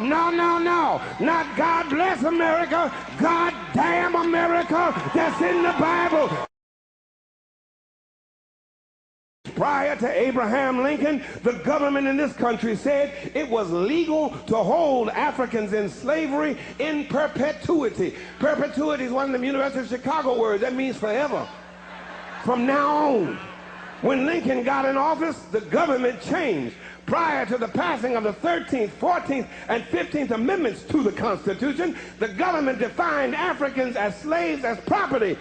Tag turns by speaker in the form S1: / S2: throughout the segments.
S1: No, no, no. Not God bless America. God damn America. That's in the Bible. Prior to Abraham Lincoln, the government in this country said it was legal to hold Africans in slavery in perpetuity. Perpetuity is one of the University of Chicago words. That means forever. From now on. When Lincoln got in office, the government changed. Prior to the passing of the 13th, 14th, and 15th Amendments to the Constitution, the government defined Africans as slaves, as property,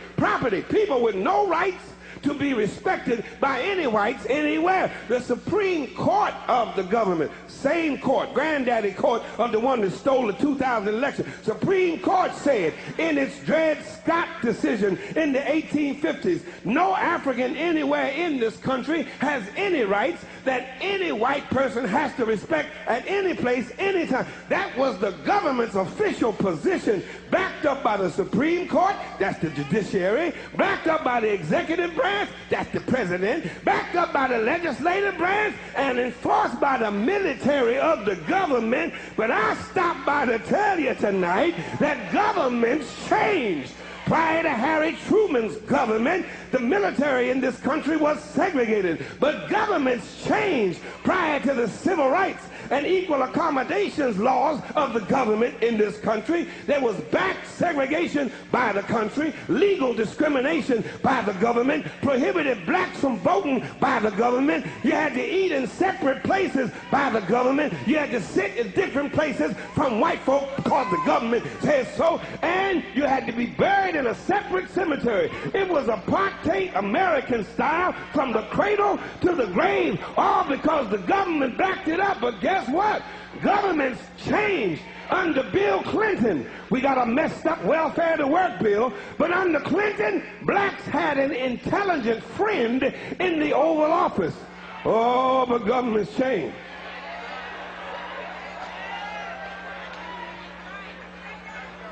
S1: people with no rights to be respected by any whites anywhere. The Supreme Court of the government, same court, granddaddy court of the one that stole the 2000 election, Supreme Court said in its Dred Scott decision in the 1850s, no African anywhere in this country has any rights that any white person has to respect at any place, anytime. That was the government's official position, backed up by the Supreme Court, that's the judiciary, backed up by the executive branch, that's the president, backed up by the legislative branch, and enforced by the military of the government. But I stopped by to tell you tonight that governments change. Prior to Harry Truman's government, the military in this country was segregated. But governments changed prior to the civil rights and equal accommodations laws of the government in this country. There was back segregation by the country, legal discrimination by the government, prohibited blacks from voting by the government. You had to eat in separate places by the government. You had to sit in different places from white folk because the government said so. And you had to be buried in a separate cemetery. It was apartheid American style from the cradle to the grave, all because the government backed it up. But guess what? Governments changed. Under Bill Clinton, we got a messed up welfare to work bill, but under Clinton, blacks had an intelligent friend in the Oval Office. Oh, but governments changed.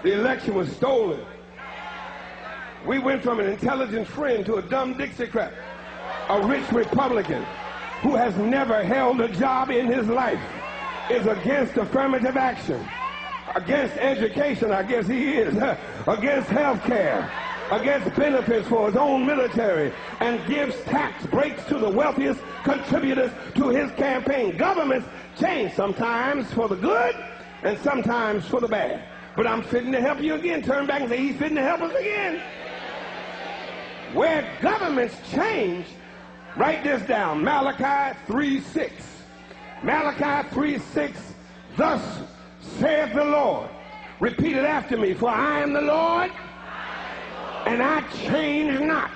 S1: The election was stolen. We went from an intelligent friend to a dumb Dixiecrat, a rich Republican who has never held a job in his life, is against affirmative action, against education, I guess he is, against health care, against benefits for his own military, and gives tax breaks to the wealthiest contributors to his campaign. Governments change, sometimes for the good and sometimes for the bad. But I'm fitting to help you again. Turn back and say, he's fitting to help us again. Where governments change, write this down, Malachi 3:6. Malachi 3:6, thus saith the Lord. Repeat it after me. For I am the Lord, and I change not.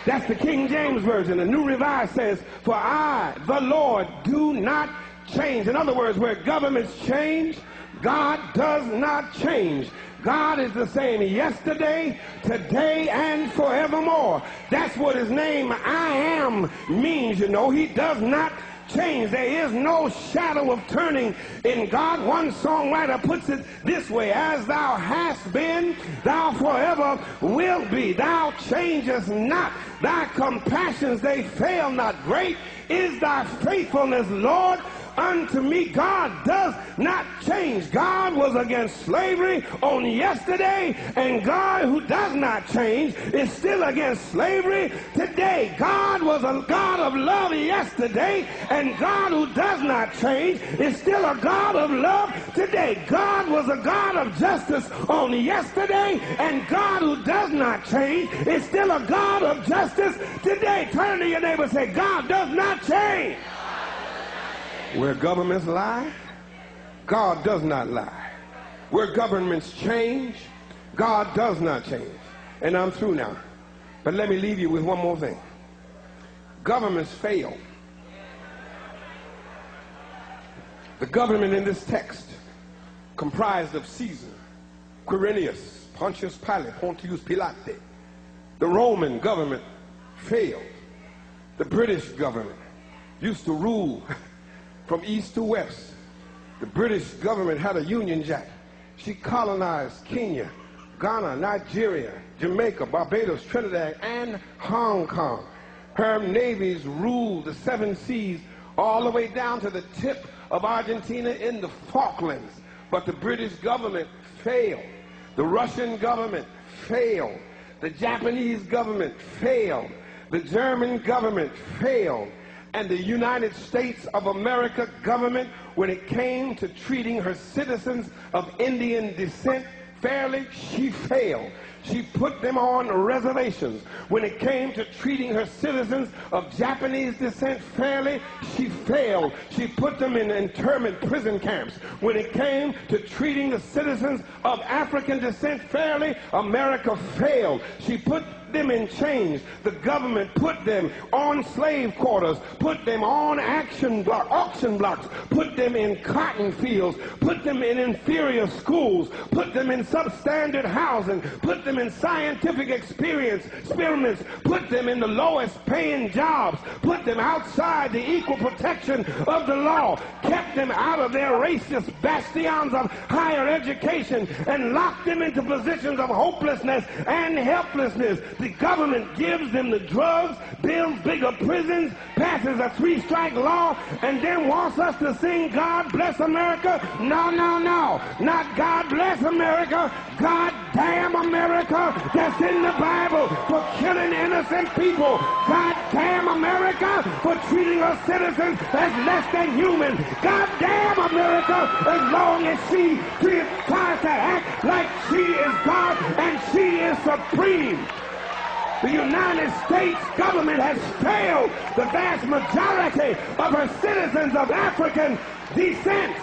S1: That's the King James Version. The New Revised says, for I, the Lord, do not change. In other words, where governments change, God does not change. God is the same yesterday, today, and forevermore. That's what his name I am means, you know. He does not change. There is no shadow of turning in God. One songwriter puts it this way, as thou hast been, thou forever wilt be. Thou changest not. Thy compassions, they fail not. Great is thy faithfulness, Lord, unto me. God does not change. God was against slavery on yesterday, and God, who does not change, is still against slavery today. God was a God of love yesterday, and God, who does not change, is still a God of love today. God was a God of justice on yesterday, and God, who does not change, is still a God of justice today. Turn to your neighbor and say, God does not change. Where governments lie, God does not lie. Where governments change, God does not change. And I'm through now. But let me leave you with one more thing. Governments fail. The government in this text, comprised of Caesar, Quirinius, Pontius Pilate, Pontius Pilate. The Roman government failed. The British government used to rule from east to west. The British government had a Union Jack. She colonized Kenya, Ghana, Nigeria, Jamaica, Barbados, Trinidad, and Hong Kong. Her navies ruled the 7 seas all the way down to the tip of Argentina in the Falklands. But the British government failed. The Russian government failed. The Japanese government failed. The German government failed. And the United States of America government, when it came to treating her citizens of Indian descent fairly, she failed. She put them on reservations. When it came to treating her citizens of Japanese descent fairly, she failed. She put them in internment prison camps. When it came to treating the citizens of African descent fairly, America failed. She put them in chains. The government put them on slave quarters, put them on auction blocks, put them in cotton fields, put them in inferior schools, put them in substandard housing, put them in scientific experiments, put them in the lowest paying jobs, put them outside the equal protection of the law, kept them out of their racist bastions of higher education, and locked them into positions of hopelessness and helplessness. The government gives them the drugs, builds bigger prisons, passes a 3-strike law, and then wants us to sing God Bless America. No, no, no. Not God Bless America. God damn America that's in the Bible for killing innocent people. God damn America for treating her citizens as less than human. God damn America as long as she tries to act like she is God and she is supreme. The United States government has failed the vast majority of her citizens of African descent.